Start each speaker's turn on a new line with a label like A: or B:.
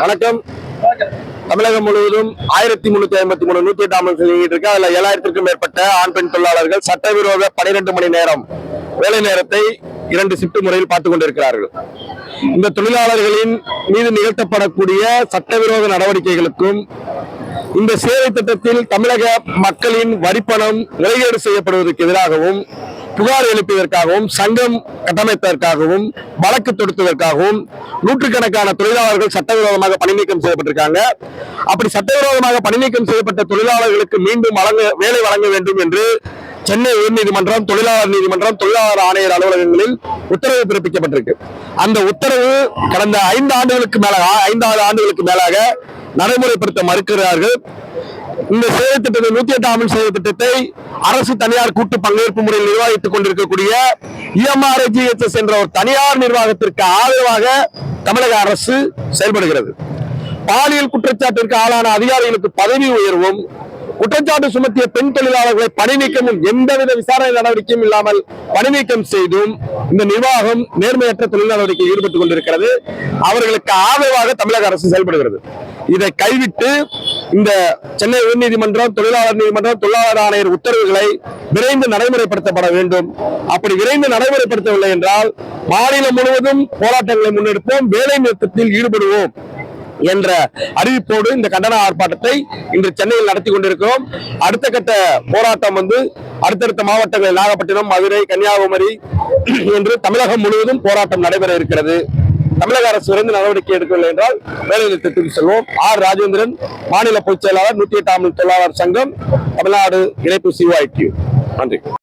A: வணக்கம். தமிழகம் முழுவதும் 1353 108ஆம் இருக்கு. அதுல 7000க்கும் மேற்பட்ட ஆண் பெண் தொழிலாளர்கள் சட்டவிரோத 12 மணி நேரம் வேலை நேரத்தை 2 ஷிப்ட் முறையில் பார்த்துக் கொண்டிருக்கிறார்கள். இந்த தொழிலாளர்களின் மீது நிகழ்த்தப்படக்கூடிய சட்டவிரோத நடவடிக்கைகளுக்கும் இந்த சேவை திட்டத்தில் தமிழக மக்களின் வரிப்பணம் முறைகேடு செய்யப்படுவதற்கு எதிராகவும் புகார் எழுப்பியதற்காகவும் சங்கம் கட்டமைப்பதற்காகவும் வழக்கு தொடுத்ததற்காகவும் நூற்றுக்கணக்கான தொழிலாளர்கள் சட்டவிரோதமாக பணி நீக்கம் செய்யப்பட்டிருக்காங்க. அப்படி சட்டவிரோதமாக பணி நீக்கம் செய்யப்பட்ட தொழிலாளர்களுக்கு மீண்டும் வேலை வழங்க வேண்டும் என்று சென்னை உயர்நீதிமன்றம், தொழிலாளர் நீதிமன்றம், தொழிலாளர் ஆணையர் அலுவலகங்களில் உத்தரவு பிறப்பிக்கப்பட்டிருக்கு. அந்த உத்தரவு கடந்த 5 ஆண்டுகளுக்கு மேலாக நடைமுறைப்படுத்த மறுக்கிறார்கள். இந்த சேவை திட்டத்தை 108ஆம் சேவை திட்டத்தை அரசு தனியார் கூட்டு பங்கேற்பு முறையில் நிர்வகித்துக் கொண்டிருக்கக்கூடிய EMRGHS என்ற ஒரு தனியார் நிர்வாகத்திற்கு ஆதரவாக தமிழக அரசு செயல்படுகிறது. பாலியல் குற்றச்சாட்டிற்கு ஆளான அதிகாரிகளுக்கு பதவி உயர்வும், குற்றச்சாட்டு சுமத்திய பெண் தொழிலாளர்களை பணி நீக்கமும் எந்தவித விசாரணை நடவடிக்கையும் இல்லாமல் பணி நீக்கம் செய்தும் இந்த நிர்வாகம் நேர்மையற்ற தொழில் நடவடிக்கையில் ஈடுபட்டுக் கொண்டிருக்கிறது. அவர்களுக்கு ஆதரவாக தமிழக அரசு செயல்படுகிறது. இதை கைவிட்டு இந்த சென்னை உயர்நீதிமன்றம், தொழிலாளர் நீதிமன்றம், தொழிலாளர் ஆணையர் உத்தரவுகளை விரைந்து நடைமுறைப்படுத்தப்பட வேண்டும். அப்படி விரைந்து நடைமுறைப்படுத்தவில்லை என்றால் மாநிலம் முழுவதும் போராட்டங்களை முன்னெடுப்போம், வேலை நிறுத்தத்தில் ஈடுபடுவோம் என்ற அறிவிப்போடு இந்த கண்டன ஆர்ப்பாட்டத்தை இன்று சென்னையில் நடத்தி கொண்டிருக்கிறோம். அடுத்த கட்ட போராட்டம் அடுத்தடுத்த மாவட்டங்கள் நாகப்பட்டினம், மதுரை, கன்னியாகுமரி என்று தமிழகம் முழுவதும் போராட்டம் நடைபெற இருக்கிறது. தமிழக அரசு விரைந்து நடவடிக்கை எடுக்கவில்லை என்றால் வேலை நிறுத்தத்துக்கு செல்வோம். ராஜேந்திரன், மாநில பொதுச் செயலாளர், 108ஆம் தொழிலாளர் சங்கம், தமிழ்நாடு இணைப்பு CYTU. நன்றி.